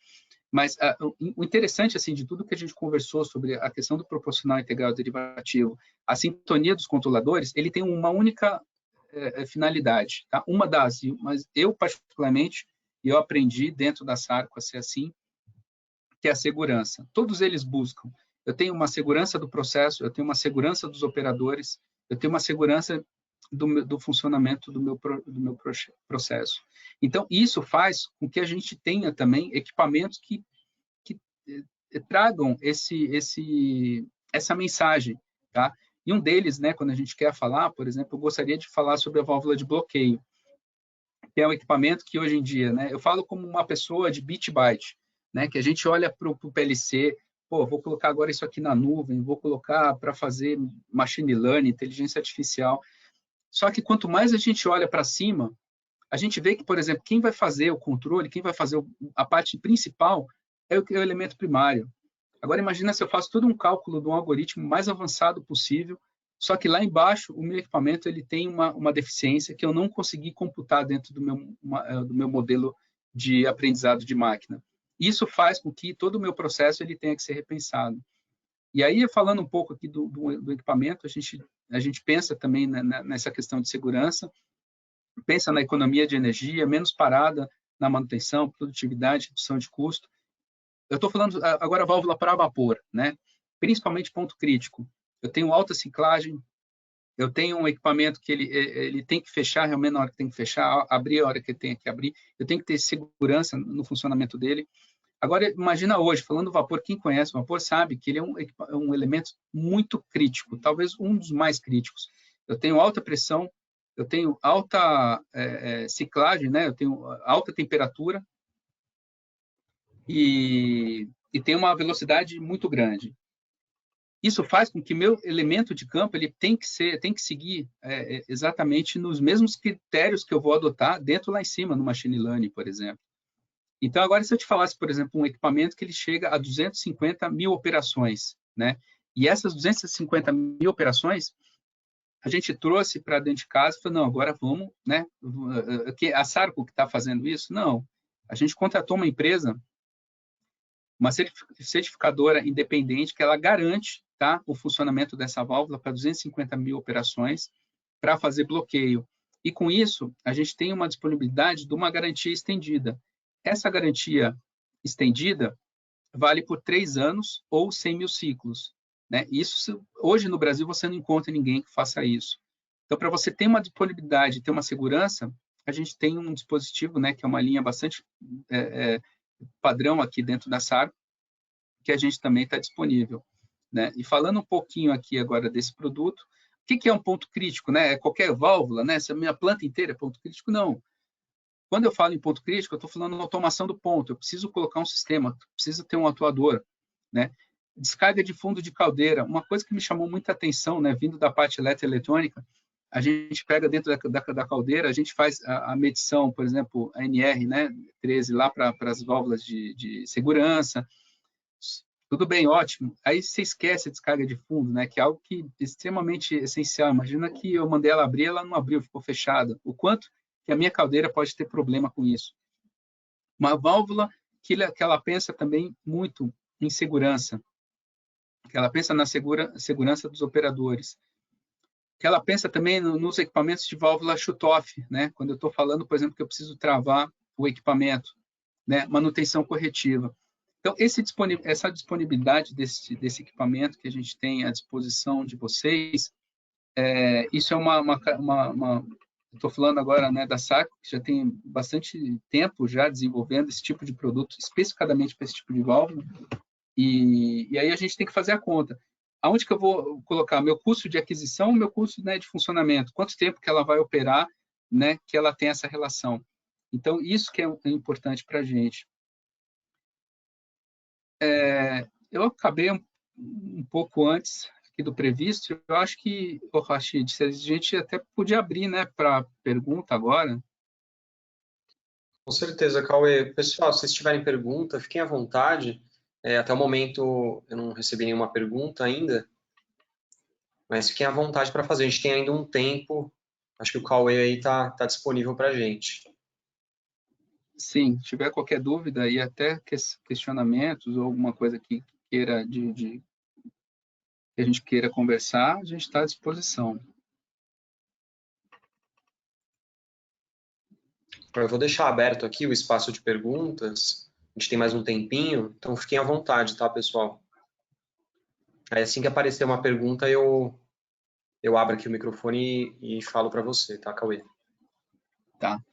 Mas o interessante assim de tudo que a gente conversou sobre a questão do proporcional integral derivativo, a sintonia dos controladores, ele tem uma única finalidade, tá? Uma das, mas eu particularmente eu aprendi dentro da Sarco a ser assim, que é a segurança. Todos eles buscam. Eu tenho uma segurança do processo, eu tenho uma segurança dos operadores, eu tenho uma segurança do funcionamento do meu processo. Então, isso faz com que a gente tenha também equipamentos que tragam essa mensagem, tá? E um deles, né, quando a gente quer falar, por exemplo, eu gostaria de falar sobre a válvula de bloqueio, que é um equipamento que hoje em dia, né, eu falo como uma pessoa de bit byte, né, que a gente olha para o PLC, pô, vou colocar agora isso aqui na nuvem, vou colocar para fazer machine learning, inteligência artificial. Só que quanto mais a gente olha para cima, a gente vê que, por exemplo, quem vai fazer o controle, quem vai fazer a parte principal é o elemento primário. Agora, imagina se eu faço todo um cálculo de um algoritmo mais avançado possível, só que lá embaixo, o meu equipamento ele tem uma deficiência que eu não consegui computar dentro do meu modelo de aprendizado de máquina. Isso faz com que todo o meu processo ele tenha que ser repensado. E aí, falando um pouco aqui do equipamento, a gente pensa também nessa questão de segurança, pensa na economia de energia, menos parada na manutenção, produtividade, redução de custo. Eu estou falando agora válvula para vapor, né? Principalmente ponto crítico. Eu tenho alta ciclagem, eu tenho um equipamento que ele tem que fechar realmente na hora que tem que fechar, abrir a hora que tem que abrir, eu tenho que ter segurança no funcionamento dele. Agora, imagina hoje, falando do vapor, quem conhece o vapor sabe que ele é um elemento muito crítico, talvez um dos mais críticos. Eu tenho alta pressão, eu tenho alta ciclagem, né? Eu tenho alta temperatura, e tem uma velocidade muito grande. Isso faz com que meu elemento de campo ele tem que seguir exatamente nos mesmos critérios que eu vou adotar dentro lá em cima no machine learning, por exemplo. Então, agora, se eu te falasse, por exemplo, um equipamento que ele chega a 250 mil operações, né? E essas 250 mil operações, a gente trouxe para dentro de casa e falou, não, agora vamos, né? A Sarco que está fazendo isso? Não. A gente contratou uma empresa, uma certificadora independente, que ela garante, tá, o funcionamento dessa válvula para 250 mil operações para fazer bloqueio. E com isso, a gente tem uma disponibilidade de uma garantia estendida. Essa garantia estendida vale por 3 anos ou 100 mil ciclos, né? Isso, hoje no Brasil, você não encontra ninguém que faça isso. Então, para você ter uma disponibilidade, ter uma segurança, a gente tem um dispositivo, né, que é uma linha bastante padrão aqui dentro da Sarco, que a gente também está disponível, né? E falando um pouquinho aqui agora desse produto, o que é um ponto crítico, né? É qualquer válvula, né? Se a minha planta inteira é ponto crítico, não. Quando eu falo em ponto crítico, eu estou falando na automação do ponto. Eu preciso colocar um sistema, preciso ter um atuador, né? Descarga de fundo de caldeira, uma coisa que me chamou muita atenção, né? Vindo da parte eletroeletrônica, a gente pega dentro da caldeira, a gente faz a medição, por exemplo, a NR, né? 13 lá para as válvulas de segurança. Tudo bem, ótimo. Aí você esquece a descarga de fundo, né? Que é algo que é extremamente essencial. Imagina que eu mandei ela abrir, ela não abriu, ficou fechada. O quanto que a minha caldeira pode ter problema com isso? Uma válvula que ela pensa também muito em segurança, que ela pensa na segurança dos operadores, que ela pensa também nos equipamentos de válvula shutoff, né? Quando eu estou falando, por exemplo, que eu preciso travar o equipamento, né, manutenção corretiva. Então, essa disponibilidade desse equipamento que a gente tem à disposição de vocês, isso é estou falando agora, né, da Saco, que já tem bastante tempo já desenvolvendo esse tipo de produto, especificadamente para esse tipo de válvula, e aí a gente tem que fazer a conta. Aonde que eu vou colocar meu custo de aquisição, meu custo, né, de funcionamento? Quanto tempo que ela vai operar, né, que ela tem essa relação? Então, isso que é importante para a gente. Eu acabei um pouco antes aqui do previsto. Eu acho que, Rashid, a gente até podia abrir, né, para pergunta agora. Com certeza, Cauê. Pessoal, se vocês tiverem pergunta, fiquem à vontade. Até o momento eu não recebi nenhuma pergunta ainda, mas fiquem à vontade para fazer. A gente tem ainda um tempo. Acho que o Cauê aí tá disponível para a gente. Sim, se tiver qualquer dúvida e até questionamentos ou alguma coisa que queira que a gente queira conversar, a gente está à disposição. Eu vou deixar aberto aqui o espaço de perguntas. A gente tem mais um tempinho, então fiquem à vontade, tá, pessoal? Aí assim que aparecer uma pergunta, eu abro aqui o microfone e falo para você, tá, Cauê? Tá.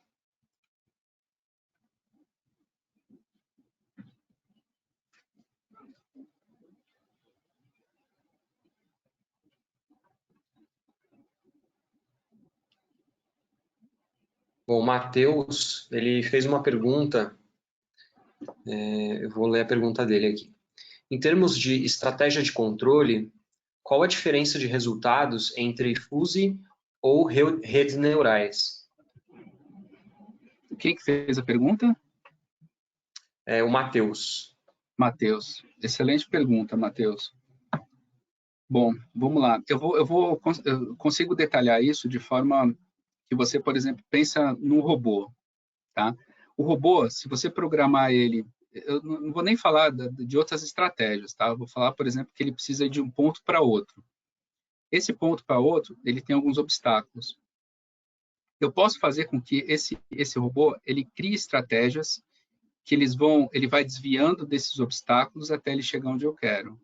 Bom, o Matheus, ele fez uma pergunta, eu vou ler a pergunta dele aqui. Em termos de estratégia de controle, qual a diferença de resultados entre fuse ou redes neurais? Quem que fez a pergunta? O Matheus. Matheus. Excelente pergunta, Matheus. Bom, vamos lá. Eu consigo detalhar isso de forma que você, por exemplo, pensa num robô, tá? O robô, se você programar ele, eu não vou nem falar de outras estratégias, tá? Eu vou falar, por exemplo, que ele precisa ir de um ponto para outro. Esse ponto para outro, ele tem alguns obstáculos. Eu posso fazer com que esse robô, ele crie estratégias que ele vai desviando desses obstáculos até ele chegar onde eu quero.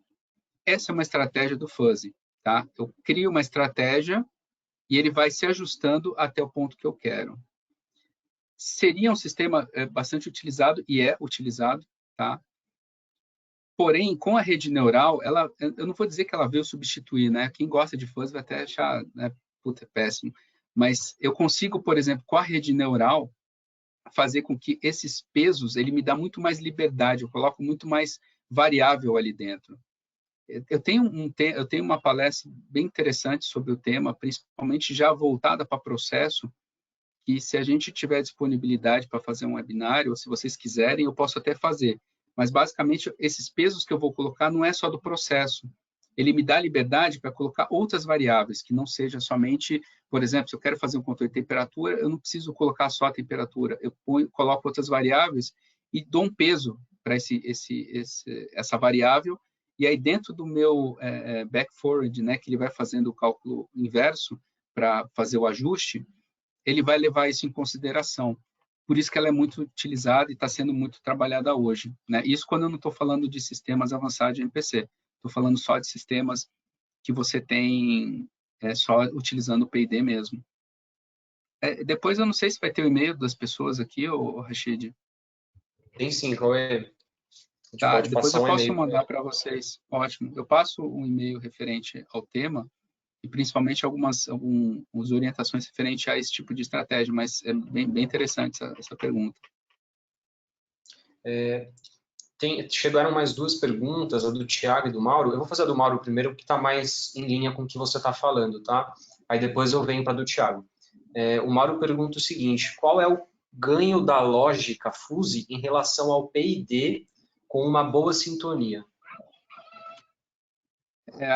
Essa é uma estratégia do fuzzy, tá? Eu crio uma estratégia e ele vai se ajustando até o ponto que eu quero. Seria um sistema bastante utilizado e é utilizado, tá? Porém, com a rede neural, eu não vou dizer que ela veio substituir, né? Quem gosta de fuzzy vai até achar, né, puta, é péssimo. Mas eu consigo, por exemplo, com a rede neural, fazer com que esses pesos, ele me dá muito mais liberdade, eu coloco muito mais variável ali dentro. Eu tenho uma palestra bem interessante sobre o tema, principalmente já voltada para processo, que se a gente tiver disponibilidade para fazer um webinário, ou se vocês quiserem, eu posso até fazer. Mas, basicamente, esses pesos que eu vou colocar não é só do processo. Ele me dá liberdade para colocar outras variáveis, que não seja somente, por exemplo, se eu quero fazer um controle de temperatura, eu não preciso colocar só a temperatura. Eu coloco outras variáveis e dou um peso para essa variável. E aí, dentro do meu back forward, né, que ele vai fazendo o cálculo inverso para fazer o ajuste, ele vai levar isso em consideração. Por isso que ela é muito utilizada e está sendo muito trabalhada hoje, né? Isso quando eu não estou falando de sistemas avançados de MPC. Estou falando só de sistemas que você tem só utilizando o P&D mesmo. Depois eu não sei se vai ter o e-mail das pessoas aqui, ou Rashid. Tem sim, Cauê. A gente Tá, pode depois passar eu um posso e-mail. mandar para vocês. Ótimo. Eu passo um e-mail referente ao tema e principalmente algumas orientações referentes a esse tipo de estratégia, mas é bem interessante essa pergunta. Chegaram mais duas perguntas, a do Thiago e do Mauro. Eu vou fazer a do Mauro primeiro, porque está mais em linha com o que você está falando, tá? Aí depois eu venho para a do Thiago. O Mauro pergunta o seguinte: qual é o ganho da lógica fuse em relação ao P&D com uma boa sintonia?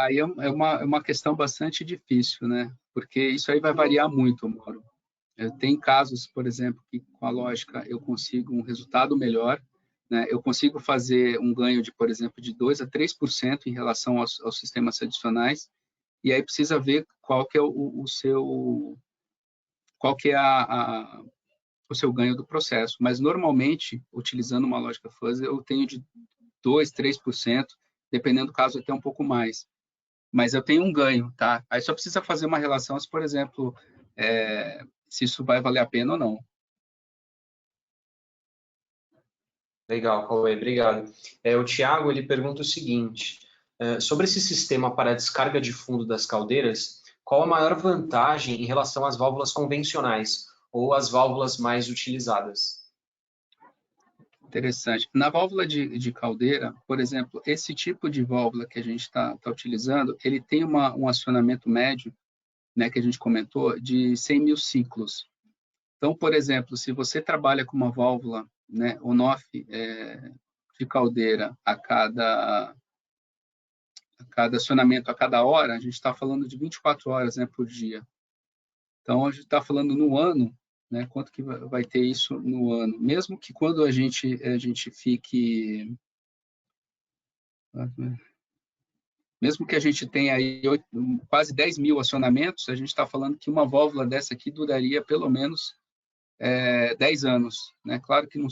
Aí é uma questão bastante difícil, né? Porque isso aí vai variar muito, Mauro. Tem casos, por exemplo, que com a lógica eu consigo um resultado melhor, né? Eu consigo fazer um ganho de, por exemplo, de 2 a 3% em relação aos sistemas tradicionais, e aí precisa ver qual que é qual que é o seu ganho do processo. Mas, normalmente, utilizando uma lógica fuzzy, eu tenho de 2%, 3%, dependendo do caso, até um pouco mais. Mas eu tenho um ganho, tá? Aí só precisa fazer uma relação se, por exemplo, se isso vai valer a pena ou não. Legal, Cauê, obrigado. O Tiago, ele pergunta o seguinte, sobre esse sistema para descarga de fundo das caldeiras, qual a maior vantagem em relação às válvulas convencionais ou às válvulas mais utilizadas? Interessante. Na válvula de caldeira, por exemplo, esse tipo de válvula que a gente está utilizando, ele tem um acionamento médio, né, que a gente comentou, de 100 mil ciclos. Então, por exemplo, se você trabalha com uma válvula, né, on-off de caldeira a cada acionamento, a cada hora, a gente está falando de 24 horas, né, por dia. Então, a gente está falando no ano, né, quanto que vai ter isso no ano. Mesmo que quando a gente fique... Mesmo que a gente tenha aí quase 10 mil acionamentos, a gente está falando que uma válvula dessa aqui duraria pelo menos 10 anos. Né? Claro que não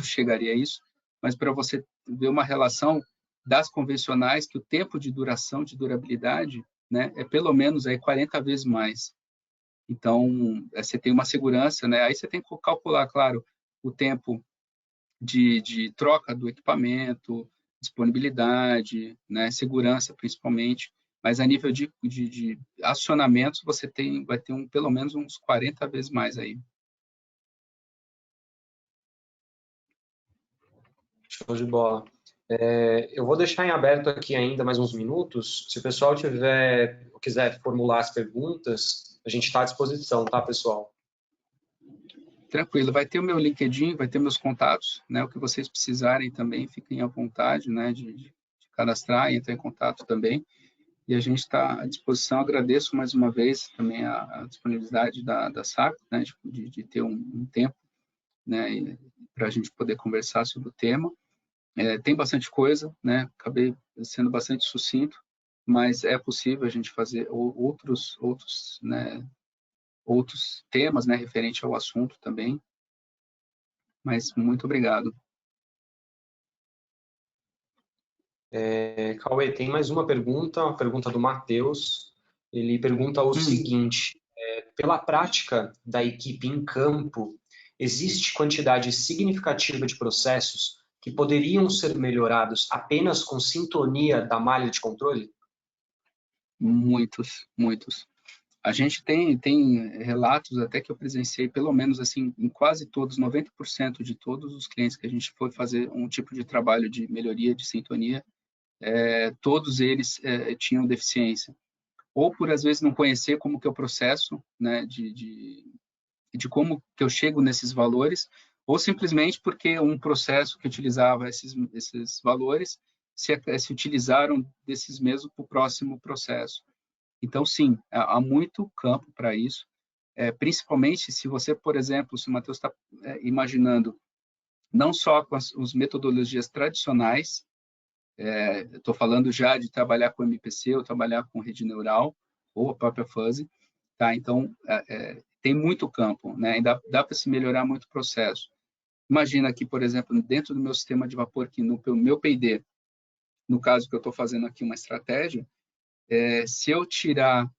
chegaria a isso, mas para você ver uma relação das convencionais, que o tempo de duração, de durabilidade, né, é pelo menos aí 40 vezes mais. Então, você tem uma segurança, né? Aí você tem que calcular, claro, o tempo de troca do equipamento, disponibilidade, né? Segurança, principalmente. Mas a nível de acionamentos, você vai ter pelo menos uns 40 vezes mais aí. Show de bola. Eu vou deixar em aberto aqui ainda mais uns minutos. Se o pessoal quiser formular as perguntas, a gente está à disposição, tá, pessoal? Tranquilo. Vai ter o meu LinkedIn, vai ter meus contatos, né? O que vocês precisarem também, fiquem à vontade, né? De cadastrar e entrar em contato também. E a gente está à disposição. Agradeço mais uma vez também a disponibilidade da SACO, né? De ter um tempo, né? Para a gente poder conversar sobre o tema. Tem bastante coisa, né? Acabei sendo bastante sucinto, mas é possível a gente fazer outros, né? Outros temas, né? Referente ao assunto também. Mas muito obrigado. Cauê, tem mais uma pergunta do Matheus. Ele pergunta o seguinte: pela prática da equipe em campo, existe quantidade significativa de processos que poderiam ser melhorados apenas com sintonia da malha de controle? Muitos, muitos. A gente tem relatos até que eu presenciei, pelo menos assim, em quase todos, 90% de todos os clientes que a gente foi fazer um tipo de trabalho de melhoria de sintonia, todos eles tinham deficiência. Ou por, às vezes, não conhecer como que é o processo, né, de como que eu chego nesses valores, ou simplesmente porque um processo que utilizava esses valores se utilizaram desses mesmos para o próximo processo. Então, sim, há muito campo para isso, principalmente se você, por exemplo, se o Matheus está imaginando não só com as metodologias tradicionais, estou falando já de trabalhar com MPC, ou trabalhar com rede neural, ou a própria fuzzy, tá? Então, tem muito campo, né? Ainda dá para se melhorar muito o processo. Imagina aqui, por exemplo, dentro do meu sistema de vapor, aqui no meu P&D, no caso que eu estou fazendo aqui uma estratégia, se eu tirar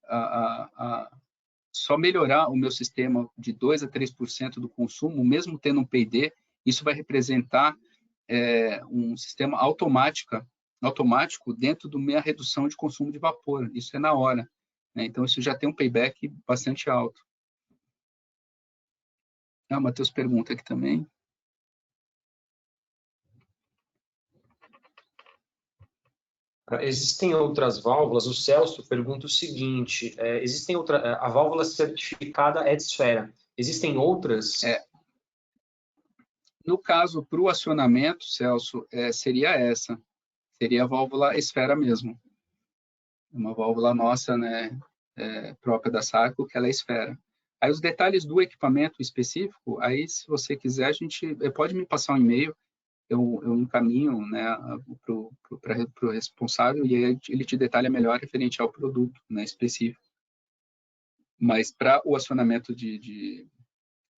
só melhorar o meu sistema de 2 a 3% do consumo, mesmo tendo um P&D, isso vai representar um sistema automático dentro da minha redução de consumo de vapor. Isso é na hora. Né? Então, isso já tem um payback bastante alto. O Matheus pergunta aqui também. Existem outras válvulas? O Celso pergunta o seguinte: a válvula certificada é de esfera. Existem outras? No caso, para o acionamento, Celso, seria essa. Seria a válvula esfera mesmo. Uma válvula nossa, né, própria da Sarco, que ela é esfera. Aí os detalhes do equipamento específico, aí se você quiser, a gente pode me passar um e-mail, eu encaminho, né, para o responsável e aí ele te detalha melhor referente ao produto, né, específico. Mas para o acionamento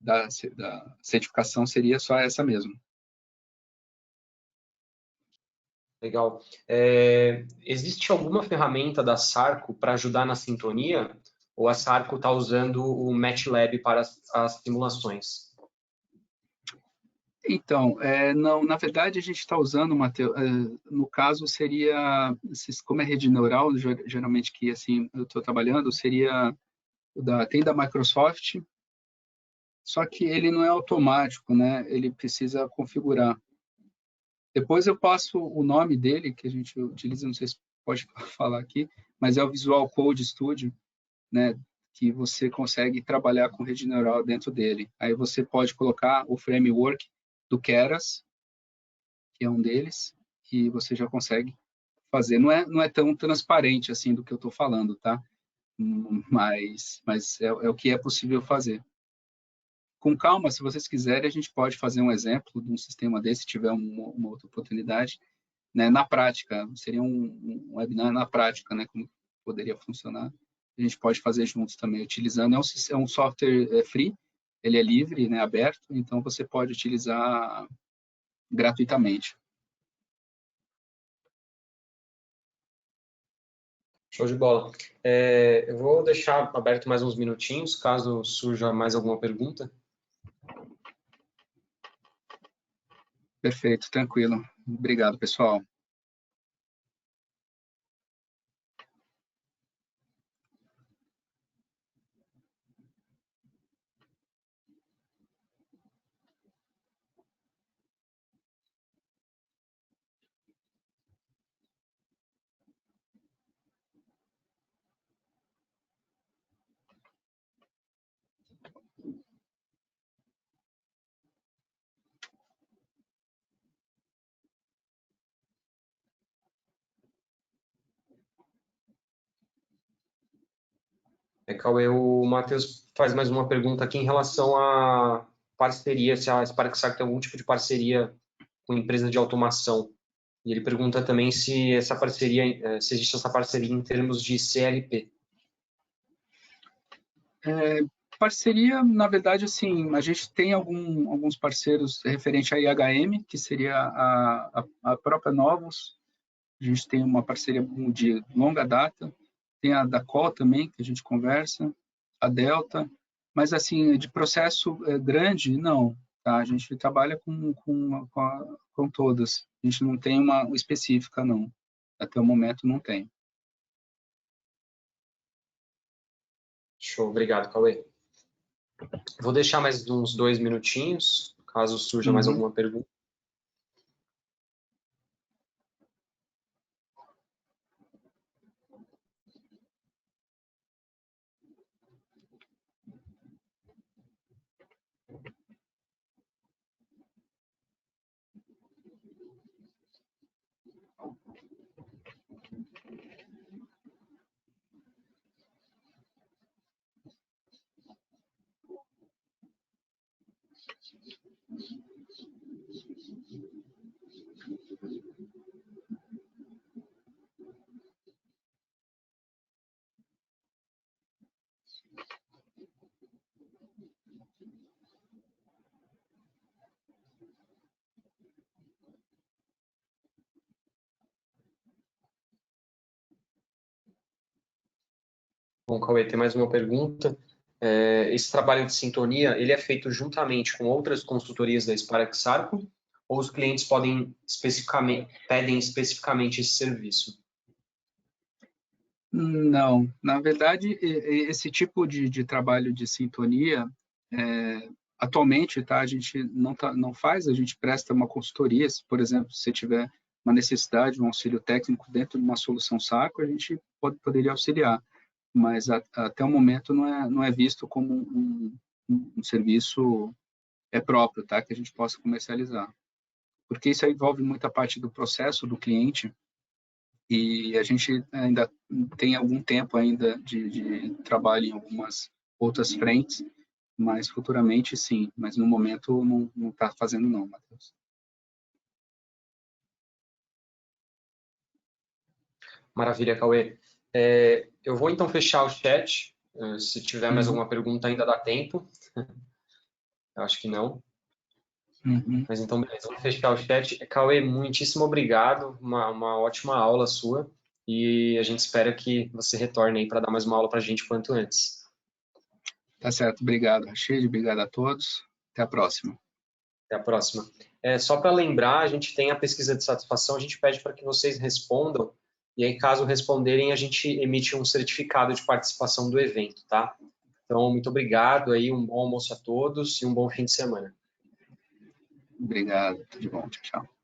da certificação seria só essa mesmo. Legal. Existe alguma ferramenta da Sarco para ajudar na sintonia? Ou a Sarco está usando o MATLAB para as simulações? Então, não, na verdade, a gente está usando, no caso, seria, como é rede neural, geralmente que assim eu estou trabalhando, seria, tem da Microsoft, só que ele não é automático, né? Ele precisa configurar. Depois eu passo o nome dele, que a gente utiliza, não sei se pode falar aqui, mas é o Visual Code Studio, né? Que você consegue trabalhar com rede neural dentro dele. Aí você pode colocar o framework do Keras, que é um deles, e você já consegue fazer. Não é tão transparente assim do que eu estou falando, tá? Mas é o que é possível fazer. Com calma, se vocês quiserem, a gente pode fazer um exemplo de um sistema desse, se tiver uma outra oportunidade, né? Na prática, seria um webinar na prática, né? Como poderia funcionar. A gente pode fazer juntos também, utilizando. É um software free, ele é livre, né? Aberto, então você pode utilizar gratuitamente. Show de bola. Eu vou deixar aberto mais uns minutinhos, caso surja mais alguma pergunta. Perfeito, tranquilo. Obrigado, pessoal. Cauê, o Matheus faz mais uma pergunta aqui em relação à parceria, se a SparkSark tem algum tipo de parceria com empresa de automação. E ele pergunta também se essa parceria, se existe essa parceria em termos de CLP. Parceria, na verdade, assim, a gente tem alguns parceiros referente à IHM, que seria a própria Novos. A gente tem uma parceria de longa data. Tem a da Col também, que a gente conversa, a Delta. Mas, assim, de processo grande, não. Tá? A gente trabalha com todas. A gente não tem uma específica, não. Até o momento, não tem. Show, obrigado, Cauê. Vou deixar mais uns 2 minutinhos, caso surja mais alguma pergunta. Bom, Cauê, tem mais uma pergunta. Esse trabalho de sintonia, ele é feito juntamente com outras consultorias da Spark Sarco, ou os clientes pedem especificamente esse serviço? Não, na verdade, esse tipo de trabalho de sintonia, atualmente, tá, a gente não faz, a gente presta uma consultoria, se, por exemplo, se tiver uma necessidade, um auxílio técnico dentro de uma solução Sarco, a gente poderia auxiliar, mas até o momento não é visto como um serviço próprio, tá, que a gente possa comercializar, porque isso aí envolve muita parte do processo do cliente, e a gente ainda tem algum tempo ainda de trabalho em algumas outras frentes, mas futuramente sim, mas no momento não está fazendo não, Matheus. Maravilha, Cauê. Eu vou então fechar o chat. Se tiver mais alguma pergunta, ainda dá tempo. Eu acho que não. Uhum. Mas então, beleza, vamos fechar o chat. Cauê, muitíssimo obrigado, uma ótima aula sua, e a gente espera que você retorne aí para dar mais uma aula para a gente quanto antes. Tá certo, obrigado, Rachid, obrigado a todos. Até a próxima. Até a próxima. Só para lembrar, a gente tem a pesquisa de satisfação, a gente pede para que vocês respondam, e aí, caso responderem, a gente emite um certificado de participação do evento, tá? Então, muito obrigado aí, um bom almoço a todos e um bom fim de semana. Obrigado, tudo de bom, tchau, tchau.